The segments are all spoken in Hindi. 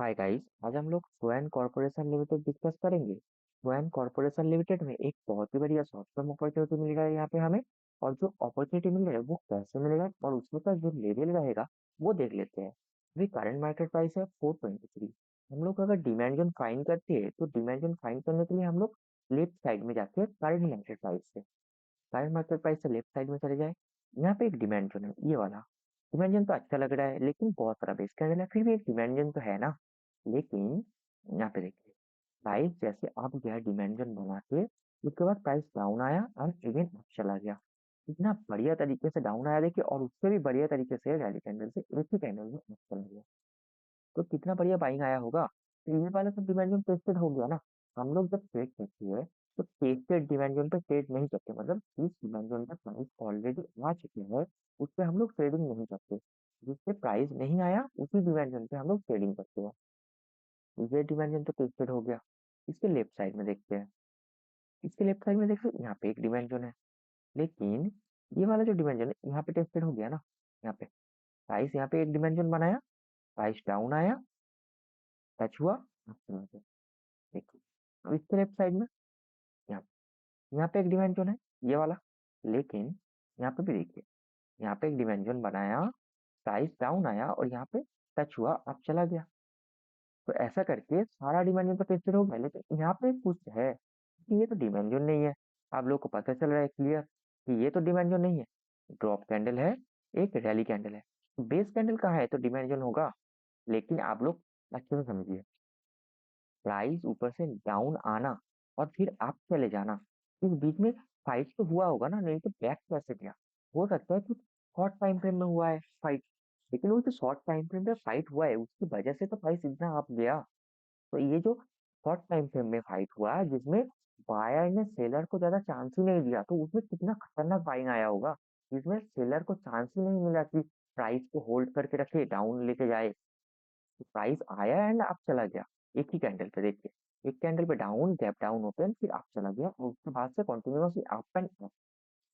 हाय गाइस, आज हम लोग स्वयं कॉर्पोरेशन लिमिटेड डिस्कस करेंगे। स्वयं कॉर्पोरेशन लिमिटेड में एक बहुत ही बढ़िया शॉर्ट टर्म अपॉर्चुनिटी मिल रहा है यहाँ पे हमें। और जो अपॉर्चुनिटी मिल रहा है वो कैसे मिलेगा और उसमें का जो लेवल रहेगा वो देख लेते हैं। अभी करंट मार्केट प्राइस है 423। हम लोग अगर डिमांड जोन फाइंड करते हैं तो डिमांड जोन फाइंड करने के लिए हम लोग लेफ्ट साइड में जाके करंट मार्केट प्राइस से करंट मार्केट प्राइस से लेफ्ट साइड में चले जाए। यहाँ पे एक डिमांड जोन है, ये वाला डिमांड जोन तो अच्छा लग रहा है लेकिन बहुत सारा बेस कैंडल है, फिर भी एक डिमांड जोन तो है ना। लेकिन यहाँ पे देखिए, प्राइस जैसे आप गया डिमांड जोन बना के उसके बाद प्राइस डाउन आया और अगेन अप चला गया। इतना बढ़िया तरीके से डाउन आया देखिए, और उससे भी बढ़िया तरीके से रैली कैंडल से एक ही कैंडल में अप चला गया। तो कितना बढ़िया बाइंग आया होगा। तो ये वाला तो डिमांड जोन टेस्टेड हो गया ना। हम लोग जब ट्रेड करते हैं तो टेस्टेड डिमांड जोन पे ट्रेड नहीं करते, मतलब जिस डिमांड जोन पे प्राइस ऑलरेडी आ चुके हैं उस पे हम लोग ट्रेडिंग नहीं करते। जिसपे प्राइस नहीं आया उसी डिमांड जोन पे हम लोग ट्रेडिंग करते हैं। ये डिमांड जोन तो टेस्टेड हो गया। इसके लेफ्ट साइड में देखते हैं। इसके लेफ्ट साइड में देखते हैं, यहाँ पे एक डिमांड जोन है। लेकिन ये वाला जो डिमांड जोन है यहाँ पे टेस्टेड हो गया ना। यहाँ पे प्राइस यहाँ पे एक डिमांड जोन बनाया, प्राइस डाउन आया, टच हुआ, देखो। अब इसके लेफ्ट साइड में यहाँ यहाँ पे एक डिमांड जोन है, ये वाला। लेकिन यहाँ पे भी देखिए, यहाँ पे एक डिमांड जोन बनाया, प्राइस डाउन आया और यहाँ पे टच हुआ, अब चला गया। तो ऐसा करके सारा डिमांड जोन तो टेस्टेड हो गया, लेकिन यहाँ पे कुछ है कि ये तो डिमांड जोन नहीं है। आप लोग को पता चल रहा है क्लियर कि ये तो डिमांड जोन नहीं है। ड्रॉप कैंडल है, एक रैली कैंडल है। बेस कैंडल कहाँ है तो डिमांड जोन होगा। लेकिन आप लोग अच्छे से समझिए, प्राइस ऊपर से डाउन आना और फिर आप चले जाना, इस बीच में फाइट तो हुआ होगा ना, नहीं तो बैक कैसे गया। हो सकता है कुछ शॉर्ट टाइम फ्रेम में हुआ है फाइट, लेकिन वो जो शॉर्ट टाइम फ्रेम में फाइट हुआ है उसकी वजह से तो प्राइस इतना अप गया। तो ये जो शॉर्ट टाइम फ्रेम में फाइट हुआ है जिसमें बायर ने सेलर को ज्यादा चांस ही नहीं दिया, तो उसमें कितना खतरनाक बाइंग आया होगा। जिसमें सेलर को चांस ही नहीं मिला कि प्राइस को होल्ड करके रखे, डाउन लेके जाए। प्राइस आया एंड आप चला गया। एक ही कैंडल पे देखिए, एक कैंडल पे डाउन, गैप डाउन ओपन, फिर आप चला गया और उसके बाद से कंटिन्यूअसली अप एंड अप।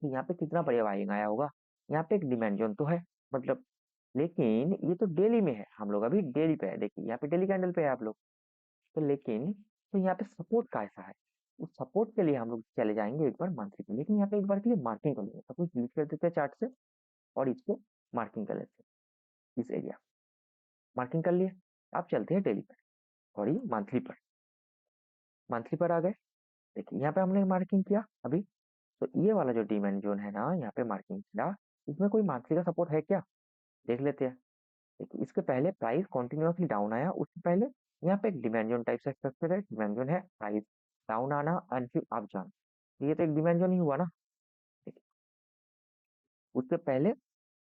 यहाँ पे कितना बढ़िया बाइंग आया होगा। यहाँ पे एक डिमांड जोन तो है, मतलब। लेकिन ये तो डेली में है, हम लोग अभी डेली पे है, देखिए यहाँ पे डेली कैंडल पे है आप लोग। तो लेकिन तो यहाँ पे सपोर्ट कैसा है, उस सपोर्ट के लिए हम लोग चले जाएंगे एक बार मंथली पे। लेकिन यहाँ पे एक बार के लिए मार्किंग कर लेंगे, सब कुछ डिलीट कर देते हैं चार्ट से और इसको मार्किंग कर लेते हैं। इस एरिया मार्किंग कर लिए, आप चलते हैं डेली पर, सॉरी मंथली पर। मंथली पर आ गए, देखिए यहाँ पे हमने मार्किंग किया अभी। तो ये वाला जो डिमांड जोन है ना, यहाँ पे मार्किंग किया, इसमें कोई मंथली का सपोर्ट है क्या, देख लेते हैं। देखिए इसके पहले प्राइस कंटिन्यूअसली डाउन आया, उससे पहले यहाँ पे एक डिमांड जोन टाइप से स्ट्रक्चर है। डिमांड जोन है, प्राइस डाउन आना एंड फिर अप जाना, ये तो एक डिमांड जोन ही हुआ ना। देखिए उससे पहले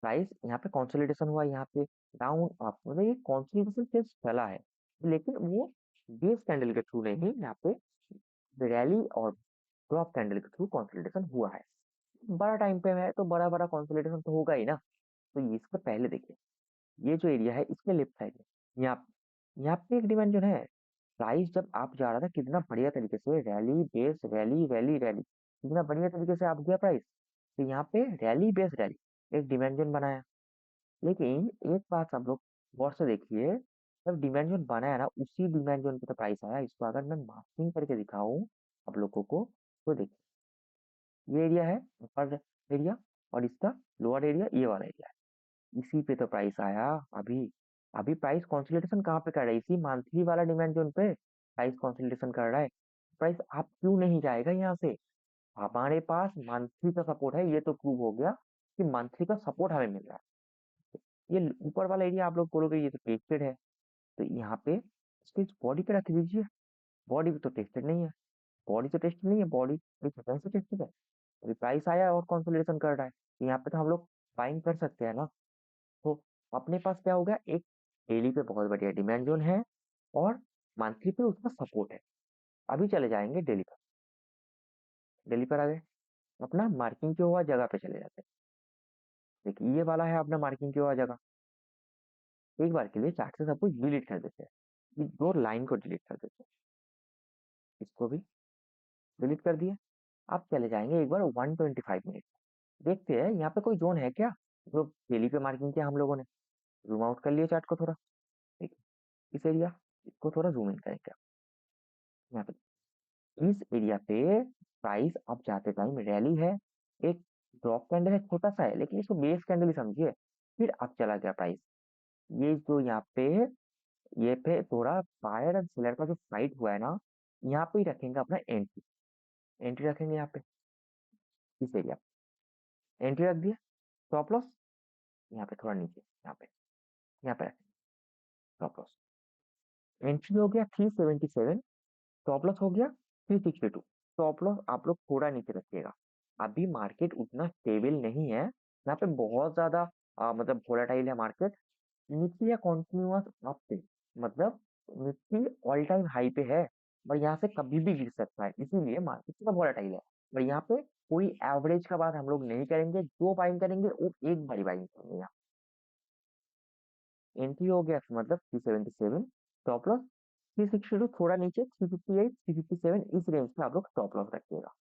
प्राइस यहाँ पे कंसोलिडेशन हुआ, यहाँ पे डाउन अप, मतलब ये कंसोलिडेशन जस्ट चला है। लेकिन वो बेस कैंडल के थ्रू नहीं, यहाँ पे रैली और ड्रॉप कैंडल के थ्रू कंसोलिडेशन हुआ है। बड़ा टाइम पे है तो बड़ा बड़ा कंसोलिडेशन तो होगा ही ना। तो इसके पहले देखिए, ये जो एरिया है इसके लेफ्ट साइड में यहाँ पे एक डिमांड जो है। प्राइस जब आप जा रहा था कितना बढ़िया तरीके से rally base rally rally rally, कितना बढ़िया तरीके से आप गया प्राइस। तो यहाँ पे रैली बेस रैली, एक डिमांड जोन बनाया। लेकिन एक बात आप लोग गौर से देखिए, जब डिमांड जोन बनाया ना उसी डिमांड जोन पे तो प्राइस आया। इसको अगर मैं मार्किंग करके दिखाऊं आप लोगों को, तो देखिए ये एरिया है अपर एरिया, और इसका लोअर एरिया ये वाला एरिया है, इसी पे तो प्राइस आया। अभी अभी प्राइस कंसोलिडेशन कहाँ पे कर रहा है, इसी मंथली वाला डिमांड जोन पे प्राइस कंसोलिडेशन कर रहा है। प्राइस आप क्यों नहीं जाएगा यहाँ से, हमारे पास मंथली का सपोर्ट है, ये तो प्रूव हो गया कि मंथली का सपोर्ट हमें मिल रहा है। ये ऊपर वाला एरिया आप लोग बोलोगे ये तो टेस्टेड है, तो यहाँ पे इसको इस बॉडी पे रख दीजिए। बॉडी भी तो टेस्टेड नहीं है, बॉडी तो टेस्टेड नहीं है, बॉडी कैसे टेस्टेड है। अभी प्राइस आया और कंसोलिडेशन कर रहा है, तो यहाँ पे तो हम लोग बाइंग कर सकते हैं ना। तो अपने पास क्या हो गया, एक डेली पे बहुत बढ़िया डिमांड जोन है और मंथली पे उसका सपोर्ट है। अभी चले जाएंगे डेली पर। डेली पर आ गए, अपना मार्किंग किया हुआ जगह पे चले जाते हैं। देखिए ये वाला है अपना मार्किंग किया हुआ जगह। एक बार के लिए चार्ट से सब कुछ डिलीट कर देते हैं, ये दो लाइन को डिलीट कर देते हैं, इसको भी डिलीट कर दिए। आप चले जाएंगे एक बार 125 मिनट, देखते हैं यहाँ पे कोई जोन है क्या जो डेली पे मार्किंग किया हम लोगों ने। जूम आउट कर लिए चार्ट को थोड़ा, देखिए इस एरिया, इसको थोड़ा ज़ूम इन करेंगे यहाँ पे। इस एरिया पे प्राइस अब जाते टाइम रैली है, एक ड्रॉप कैंडल है, छोटा-सा है, लेकिन इसको बेस कैंडल ही समझिए। फिर अब चला गया प्राइस। ये जो यहाँ पे ये पे थोड़ा बायर एंड सेलर का जो फाइट हुआ है ना, यहाँ पे ही रखेंगे अपना एंट्री। एंट्री रखेंगे यहाँ पे, इस एरिया पे। एंट्री रख दिया, स्टॉप लॉस यहाँ पे थोड़ा नीचे, यहाँ पे रखेंगे स्टॉप लॉस। एंट्री हो गया 377, स्टॉप लॉस हो गया 362। स्टॉप लॉस आप लोग थोड़ा नीचे रखिएगा। अभी मार्केट उतना स्टेबल नहीं है, यहाँ पे बहुत ज्यादा मतलब वोलेटाइल है मार्केट। निफ्टी या कॉन्टिन्यूअस अप पे, मतलब निफ्टी ऑल टाइम हाई पे है और यहाँ से कभी भी गिर सकता है, इसीलिए मार्केट थोड़ा वोलेटाइल है। और यहाँ पे कोई एवरेज का बात हम लोग नहीं करेंगे, जो बाइंग करेंगे वो एक बारी बाइंग करेंगे। यहाँ एंट्री हो गया मतलब 377, स्टॉप लॉस 362, थोड़ा नीचे 358 357, इस रेंज में आप लोग स्टॉप लॉस रखिएगा।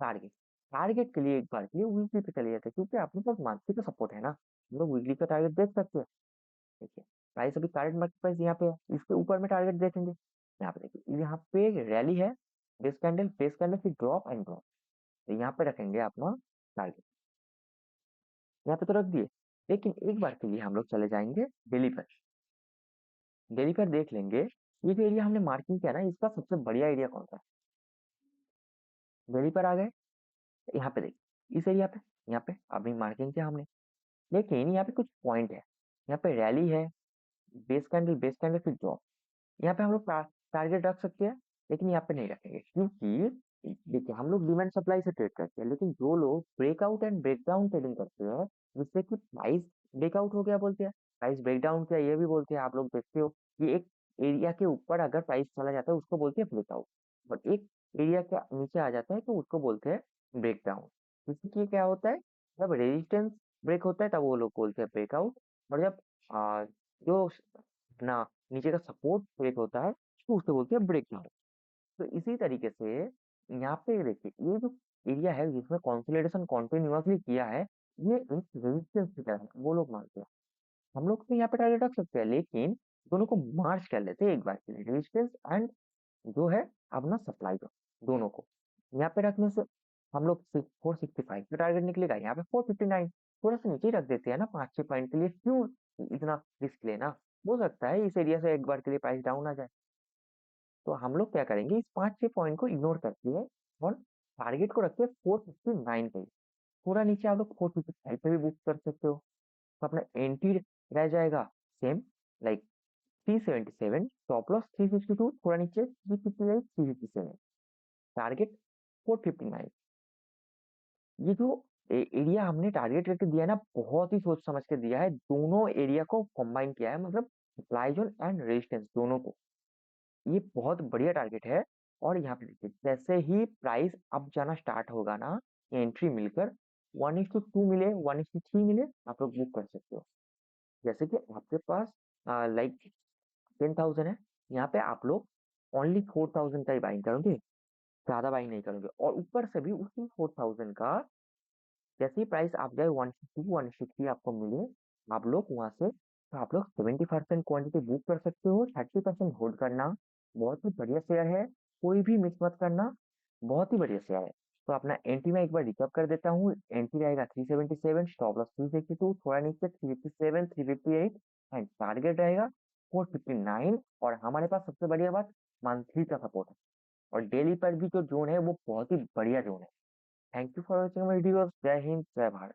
टारगेट, टारगेट के लिए एक बार के लिए वीकली पे चले जाते हैं, क्योंकि अपने पास मंथली का सपोर्ट है ना, हम लोग वीकली का टारगेट देख सकते हैं। देखिए प्राइस अभी करंट मार्केट प्राइस यहाँ पे है, इसके ऊपर में टारगेट देखेंगे। यहाँ पे देखिए, यहाँ पे रैली है, बेस कैंडल फिर ड्रॉप एंड ड्रॉप, तो यहाँ पे रखेंगे अपना टारगेट। यहाँ पे तो रख दिए, लेकिन एक बार के लिए हम लोग चले जाएंगे डेली पर। डेली पर देख लेंगे, ये जो एरिया हमने मार्किंग किया ना, इसका सबसे बढ़िया एरिया कौन सा है। डेली पर आ गए, यहाँ पे देखिए, इस एरिया पे, यहाँ पे अभी मार्किंग किया हमने, लेकिन यहाँ पे कुछ पॉइंट है। यहाँ पे रैली है, बेस कैंडल फिर ड्रॉप, यहाँ पे हम लोग टारगेट रख सकते हैं, लेकिन यहाँ पे नहीं रखेंगे, क्योंकि देखिए हम लोग डिमांड सप्लाई से ट्रेड करते हैं, लेकिन जो लोग ब्रेकआउट एंड ब्रेकडाउन ट्रेडिंग करते हैं, जिससे कि प्राइस ब्रेकआउट हो गया बोलते हैं, प्राइस ब्रेकडाउन किया ये भी बोलते हैं। आप लोग देखते हो कि एक एरिया के ऊपर अगर प्राइस चला जाता है, उसको बोलते हैं ब्रेकआउट, और एक एरिया के नीचे आ जाता है तो उसको बोलते हैं ब्रेकडाउन। जिससे कि क्या होता है, जब रेजिस्टेंस ब्रेक होता है तब वो लोग बोलते हैं ब्रेकआउट, और जब जो अपना नीचे का सपोर्ट ब्रेक होता है तो उसे बोलते हैं ब्रेकडाउन। तो इसी तरीके से यहाँ पे देखिए, ये जो एरिया है जिसमें कंसोलिडेशन कॉन्टिन्यूअसली किया है, ये एक रेजिस्टेंस की तरह है, वो लोग मानते हैं। हम लोग तो यहाँ पे टारगेट रख सकते हैं, लेकिन दोनों को मार्च कर लेते हैं एक बार के लिए, रेजिस्टेंस एंड जो है अपना सप्लाई का, दोनों को यहाँ पे रखने से हम लोग 465 का टारगेट निकलेगा, यहाँ पे 459। थोड़ा सा नीचे ही रख देते हैं ना, 5-6 पॉइंट के लिए क्यों इतना रिस्क लेना। हो सकता है इस एरिया से एक बार के लिए प्राइस डाउन आ जाए, तो हम लोग क्या करेंगे, इस 5-6 पॉइंट को इग्नोर करते हैं और टारगेट को रखते हैं 459 पे। थोड़ा नीचे आप लोग 455 पे भी बुक कर सकते हो, तो अपना एंट्री रह जाएगा सेम, लाइक 377, स्टॉप लॉस 362, थोड़ा नीचे 358 357, टारगेट 459। ये जो एरिया हमने टारगेट करके दिया है ना, बहुत ही सोच समझ के दिया है, दोनों एरिया को कंबाइन किया है, मतलब सप्लाई जोन एंड रेजिस्टेंस दोनों को। ये बहुत बढ़िया टारगेट है। और यहाँ पे देखिए, जैसे ही प्राइस अप जाना स्टार्ट होगा ना, एंट्री मिलकर 1:2 मिले, 1:3 मिले, आप लोग बुक कर सकते हो। जैसे कि आपके पास लाइक 10,000 है, यहाँ पे आप लोग ओनली 4,000 का ही बाइंग करोगे, ज्यादा बाइंग नहीं करोगे, और ऊपर से भी उसी 4,000 का जैसे ही प्राइस आप जाए 1:2 1:3 आपको मिले, आप लोग वहां से, तो आप लोग 70% क्वांटिटी बुक कर सकते हो, 30% होल्ड करना। बहुत ही बढ़िया शेयर है, कोई भी मिस मत करना, बहुत ही बढ़िया शेयर है। तो अपना एंट्री में एक बार रिकअप कर देता हूँ, एंट्री रहेगा 377, स्टॉप लॉस 362, थोड़ा नीचे 357 358, एंड टारगेट रहेगा 459। और हमारे पास सबसे बढ़िया बात, मंथली का सपोर्ट है, और डेली पर भी जो जोन है वो बहुत ही बढ़िया जोन है। Thank you for watching my videos. जय हिंद, जय भारत।